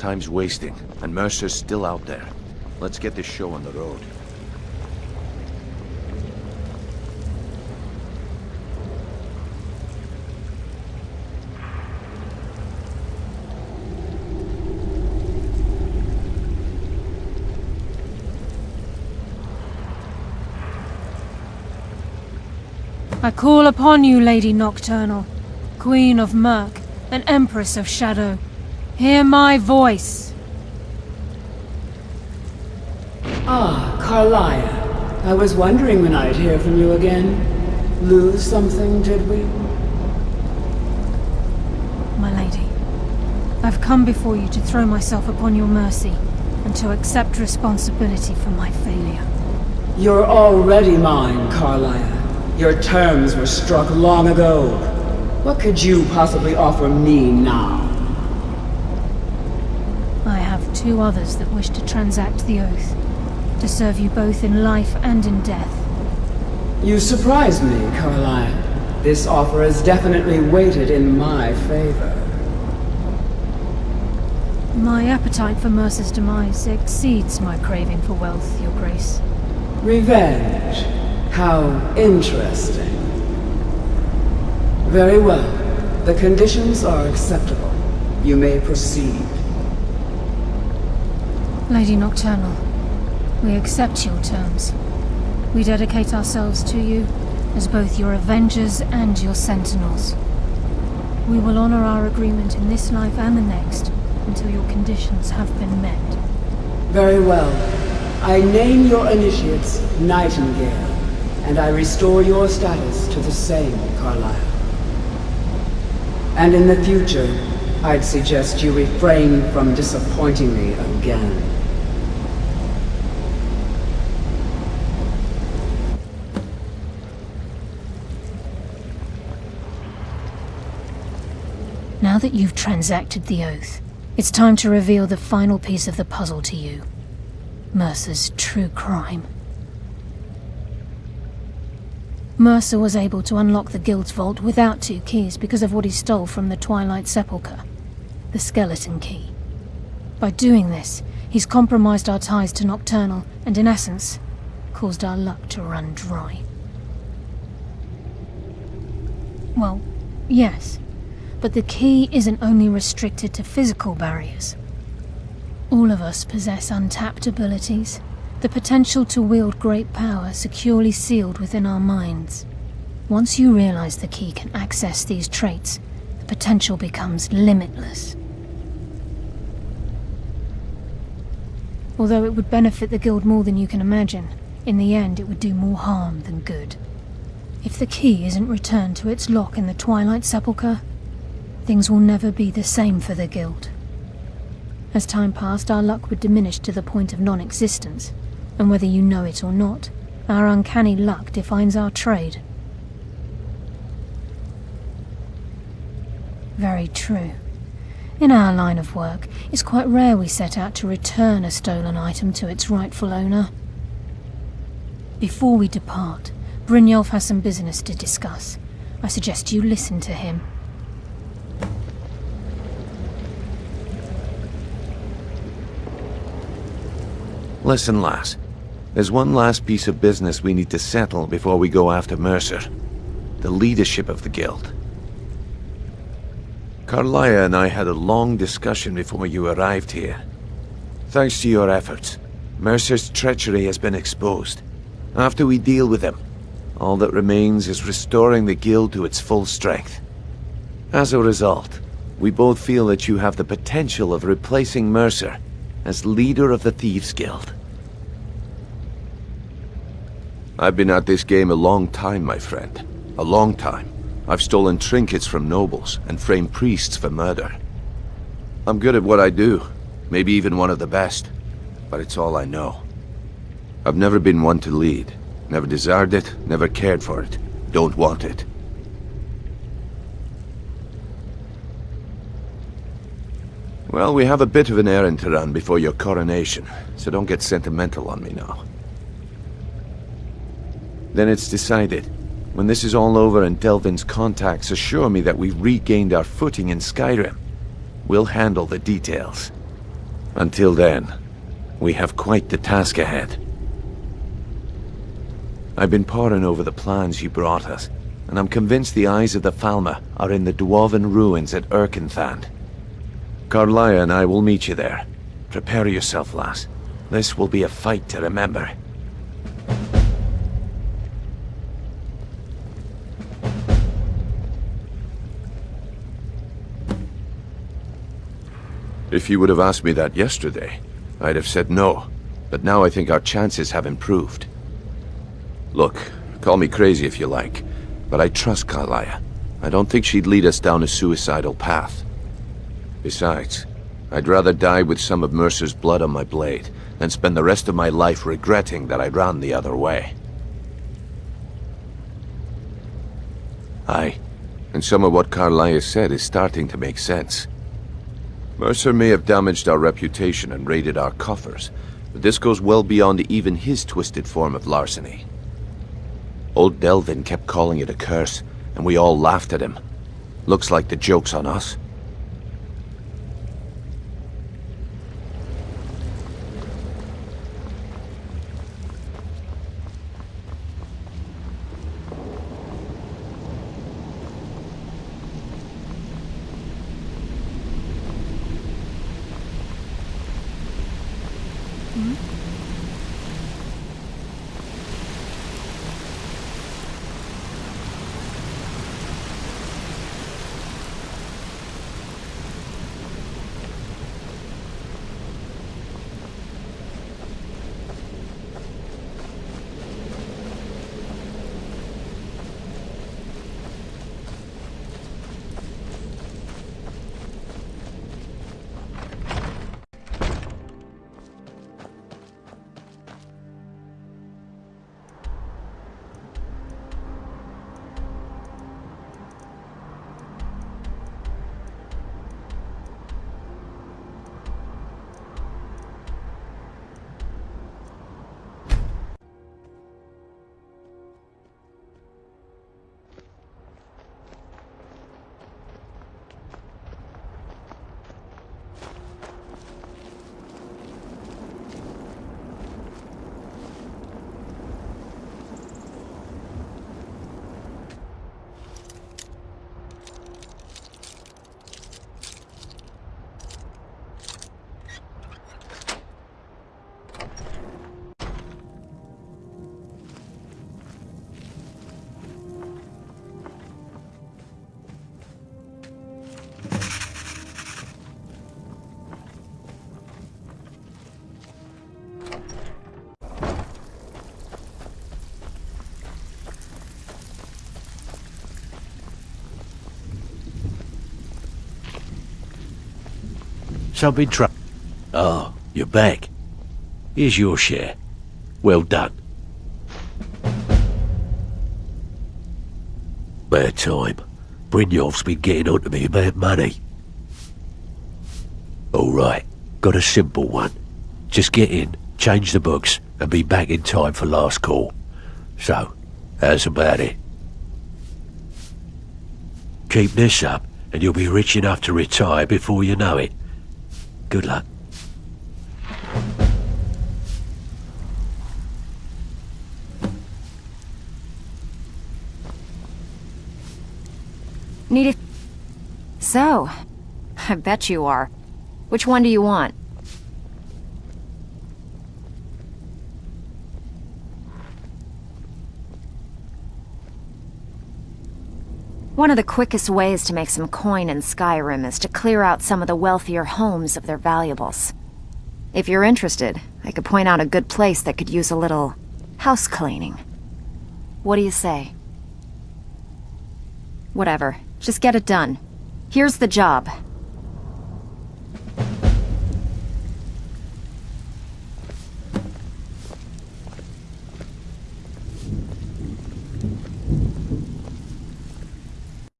Time's wasting, and Mercer's still out there. Let's get this show on the road. I call upon you, Lady Nocturnal, Queen of Murk, and Empress of Shadow. Hear my voice. Ah, Carlia. I was wondering when I'd hear from you again. Lose something, did we? My lady, I've come before you to throw myself upon your mercy, and to accept responsibility for my failure. You're already mine, Carlia. Your terms were struck long ago. What could you possibly offer me now? I have two others that wish to transact the oath, to serve you both in life and in death. You surprise me, Carlia. This offer is definitely weighted in my favor. My appetite for Mercer's demise exceeds my craving for wealth, Your Grace. Revenge. How interesting. Very well. The conditions are acceptable. You may proceed. Lady Nocturnal, we accept your terms. We dedicate ourselves to you as both your avengers and your sentinels. We will honor our agreement in this life and the next until your conditions have been met. Very well. I name your initiates Nightingale, and I restore your status to the same, Carlisle. And in the future, I'd suggest you refrain from disappointing me again. Now that you've transacted the oath, it's time to reveal the final piece of the puzzle to you. Mercer's true crime. Mercer was able to unlock the Guild's vault without 2 keys because of what he stole from the Twilight Sepulchre, the skeleton key. By doing this, he's compromised our ties to Nocturnal and, in essence, caused our luck to run dry. Well, yes, but the key isn't only restricted to physical barriers. All of us possess untapped abilities, the potential to wield great power securely sealed within our minds. Once you realize the key can access these traits, the potential becomes limitless. Although it would benefit the Guild more than you can imagine, in the end it would do more harm than good. If the key isn't returned to its lock in the Twilight Sepulchre, things will never be the same for the Guild. As time passed, our luck would diminish to the point of non-existence, and whether you know it or not, our uncanny luck defines our trade. Very true. In our line of work, it's quite rare we set out to return a stolen item to its rightful owner. Before we depart, Brynjolf has some business to discuss. I suggest you listen to him. Listen, lass. There's one last piece of business we need to settle before we go after Mercer. The leadership of the Guild. Carlia and I had a long discussion before you arrived here. Thanks to your efforts, Mercer's treachery has been exposed. After we deal with him, all that remains is restoring the Guild to its full strength. As a result, we both feel that you have the potential of replacing Mercer as leader of the Thieves' Guild. I've been at this game a long time, my friend. A long time. I've stolen trinkets from nobles and framed priests for murder. I'm good at what I do, maybe even one of the best, but it's all I know. I've never been one to lead. Never desired it, never cared for it. Don't want it. Well, we have a bit of an errand to run before your coronation, so don't get sentimental on me now. Then it's decided. When this is all over and Delvin's contacts assure me that we've regained our footing in Skyrim, we'll handle the details. Until then, we have quite the task ahead. I've been poring over the plans you brought us, and I'm convinced the eyes of the Falmer are in the Dwarven ruins at Erkenthand. Carlia and I will meet you there. Prepare yourself, lass. This will be a fight to remember. If you would have asked me that yesterday, I'd have said no. But now I think our chances have improved. Look, call me crazy if you like, but I trust Carlia. I don't think she'd lead us down a suicidal path. Besides, I'd rather die with some of Mercer's blood on my blade than spend the rest of my life regretting that I ran the other way. Aye, and some of what Carlia said is starting to make sense. Mercer may have damaged our reputation and raided our coffers, but this goes well beyond even his twisted form of larceny. Old Delvin kept calling it a curse, and we all laughed at him. Looks like the joke's on us. Something Oh, you're back. Here's your share. Well done. Bad time. Brynjolf's been getting on to me about money. Alright, got a simple one. Just get in, change the books, and be back in time for last call. So, how's about it? Keep this up, and you'll be rich enough to retire before you know it. Good luck. Need it? So, I bet you are. Which one do you want? One of the quickest ways to make some coin in Skyrim is to clear out some of the wealthier homes of their valuables. If you're interested, I could point out a good place that could use a little house cleaning. What do you say? Whatever, just get it done. Here's the job.